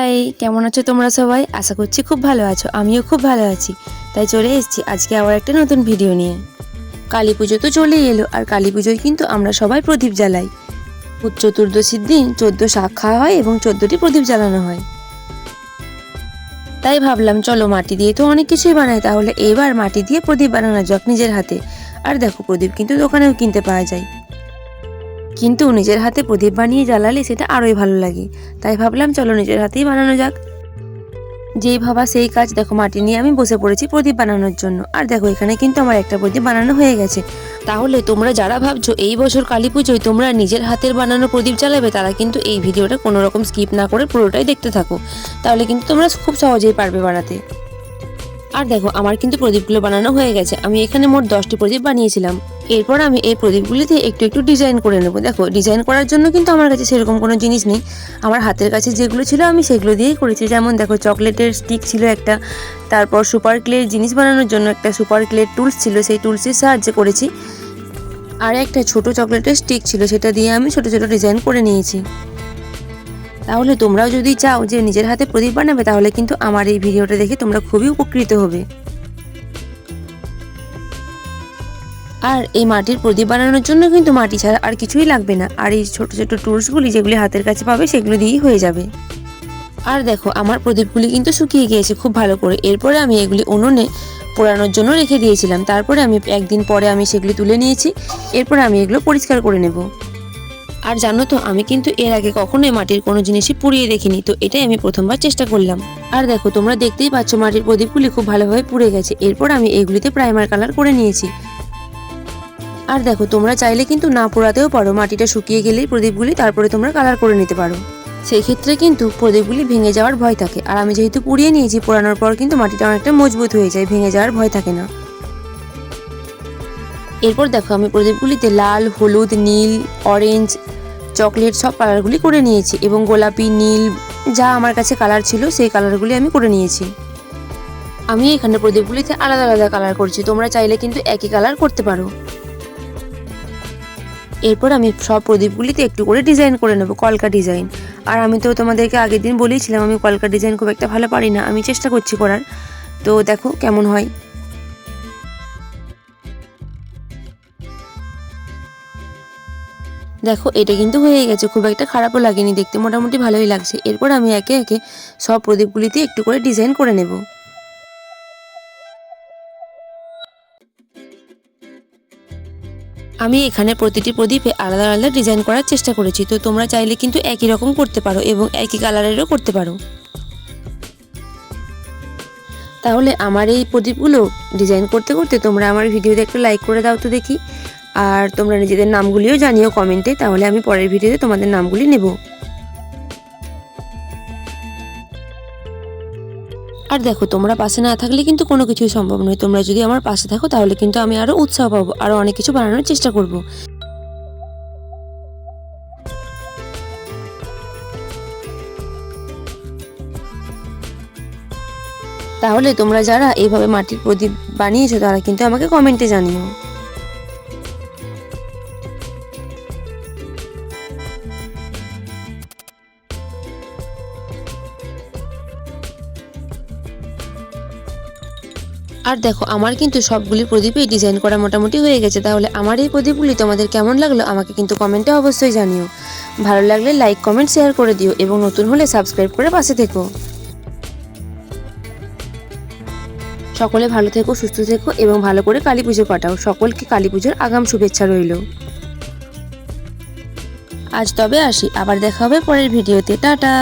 High, কেমন আছো তোমরা সবাই? আশা করছি খুব ভালো আছো। আমিও খুব ভালো আছি। তাই চলে এসেছি আজকে আবার একটা নতুন ভিডিও নিয়ে। কালী পুজো তো চলেই এলো, আর কালী পুজোয় কিন্তু আমরা সবাই প্রদীপ জ্বালাই। চতুর্দশীর দিন 14 শাক খাওয়া হয় এবং 14টি প্রদীপ জ্বালানো হয়। তাই ভাবলাম চলো মাটি দিয়ে তো অনেক কিছুই বানায়, তাহলে এবার মাটি দিয়ে প্রদীপ বানানো যাক নিজের হাতে। আর দেখো, প্রদীপ কিন্তু দোকানেও কিনতে পাওয়া যায়, কিন্তু নিজের হাতে প্রদীপ বানিয়ে জ্বালালে সেটা আরোই ভালো লাগে। তাই ভাবলাম চলো নিজের হাতেই বানানো যাক। যেই ভাবা সেই কাজ। দেখো, মাটি নিয়ে আমি বসে পড়েছি প্রদীপ বানানোর জন্য। আর দেখো, এখানে কিন্তু আমার একটা প্রদীপ বানানো হয়ে গেছে। তাহলে তোমরা যারা ভাবছো এই বছর কালী পুজোয় তোমরা নিজের হাতের বানানো প্রদীপ জ্বালাবে, তারা কিন্তু এই ভিডিওটা কোনো রকম স্কিপ না করে পুরোটাই দেখতে থাকো। তাহলে কিন্তু তোমরা খুব সহজেই পারবে বানাতে। আর দেখো, আমার কিন্তু প্রদীপগুলো বানানো হয়ে গেছে। আমি এখানে মোট 10টি প্রদীপ বানিয়েছিলাম। এরপর আমি এই প্রদীপগুলিতে একটু একটু ডিজাইন করে নেব। দেখো, ডিজাইন করার জন্য কিন্তু আমার কাছে সেরকম কোনো জিনিস নেই। আমার হাতের কাছে যেগুলো ছিল আমি সেগুলো দিয়েই করেছি। যেমন দেখো, চকলেটের স্টিক ছিল একটা, তারপর সুপার ক্লের জিনিস বানানোর জন্য একটা সুপার ক্লের টুলস ছিল, সেই টুলসের সাহায্যে করেছি। আর একটা ছোট চকলেটের স্টিক ছিল, সেটা দিয়ে আমি ছোট ছোট ডিজাইন করে নিয়েছি। তাহলে তোমরাও যদি চাও যে নিজের হাতে প্রদীপ বানাবে, তাহলে কিন্তু আমার এই ভিডিওটা দেখে তোমরা খুবই উপকৃত হবে। আর এই মাটির প্রদীপ বানানোর জন্য কিন্তু মাটি ছাড়া আর কিছুই লাগবে না। আর এই ছোট ছোট টুলসগুলি যেগুলি হাতের কাছে পাবে সেগুলো দিয়েই হয়ে যাবে। আর দেখো, আমার প্রদীপগুলি কিন্তু শুকিয়ে গিয়েছে খুব ভালো করে। এরপরে আমি এগুলি উনুনে পোড়ানোর জন্য রেখে দিয়েছিলাম। তারপরে আমি একদিন পরে আমি সেগুলি তুলে নিয়েছি। এরপরে আমি এগুলো পরিষ্কার করে নেব। আর জানো তো, আমি কিন্তু এর আগে কখনোই মাটির কোনো জিনিসই পুড়িয়ে দেখিনি, তো এটাই আমি প্রথমবার চেষ্টা করলাম। আর দেখো, তোমরা দেখতেই পাচ্ছ মাটির প্রদীপগুলি খুব ভালোভাবে পুড়ে গেছে। এরপর আমি এগুলিতে প্রাইমার কালার করে নিয়েছি। আর দেখো, তোমরা চাইলে কিন্তু না পোড়াতেও পারো। মাটিটা শুকিয়ে গেলেই প্রদীপগুলি তারপরে তোমরা কালার করে নিতে পারো। সেই ক্ষেত্রে কিন্তু প্রদীপগুলি ভেঙে যাওয়ার ভয় থাকে। আর আমি যেহেতু পুড়িয়ে নিয়েছি, পোড়ানোর পর কিন্তু মাটিটা অনেকটা মজবুত হয়ে যায়, ভেঙে যাওয়ার ভয় থাকে না। এরপর দেখো, আমি প্রদীপগুলিতে লাল, হলুদ, নীল, অরেঞ্জ, চকলেট সব কালারগুলি করে নিয়েছি এবং গোলাপি, নীল, যা আমার কাছে কালার ছিল সেই কালারগুলি আমি করে নিয়েছি। আমি এখানে প্রদীপগুলিতে আলাদা আলাদা কালার করছি, তোমরা চাইলে কিন্তু একই কালার করতে পারো। এরপর আমি সব প্রদীপগুলিতে একটু করে ডিজাইন করে নেব, কলকা ডিজাইন। আর আমি তো তোমাদেরকে আগের দিন বলেইছিলাম আমি কলকা ডিজাইন খুব একটা ভালো পারি না, আমি চেষ্টা করছি করার। তো দেখো কেমন হয়। দেখো, এটা কিন্তু হয়ে গেছে, খুব একটা খারাপও লাগেনি দেখতে, মোটামুটি ভালোই লাগছে। এরপর আমি একে একে সব প্রদীপগুলিতে একটু করে ডিজাইন করে নেব। আমি এখানে প্রতিটি প্রদীপে আলাদা আলাদা ডিজাইন করার চেষ্টা করেছি, তো তোমরা চাইলে কিন্তু একই রকম করতে পারো এবং একই কালারেরও করতে পারো। তাহলে আমার এই প্রদীপগুলো ডিজাইন করতে করতে তোমরা আমার ভিডিওতে একটু লাইক করে দাও তো দেখি। আর তোমরা নিজেদের নামগুলিও জানিও কমেন্টে, তাহলে আমি পরের ভিডিওতে তোমাদের নামগুলি নেব। আর দেখো, তোমরা পাশে না থাকলে কিন্তু কোনো কিছুই সম্ভব নয়। তোমরা যদি আমার পাশে থাকো তাহলে কিন্তু আমি আরো উৎসাহ পাবো, আরো অনেক কিছু বানানোর চেষ্টা করব। তাহলে তোমরা যারা এইভাবে মাটির প্রদীপ বানিয়েছো তারা কিন্তু আমাকে কমেন্টে জানিও। আর দেখো, আমার কিন্তু সবগুলি প্রদীপেই ডিজাইন করা মোটামুটি হয়ে গেছে। তাহলে আমার এই প্রদীপগুলি তোমাদের কেমন লাগলো আমাকে কিন্তু কমেন্টে অবশ্যই জানিও। ভালো লাগলে লাইক, কমেন্ট, শেয়ার করে দিও এবং নতুন হলে সাবস্ক্রাইব করে পাশে থেকো। সকলে ভালো থেকো, সুস্থ থেকো এবং ভালো করে কালী পুজো কাটাও। সকলকে কালী পুজোর আগাম শুভেচ্ছা রইল। আজ তবে আসি, আবার দেখা হবে পরের ভিডিওতে। টাটা।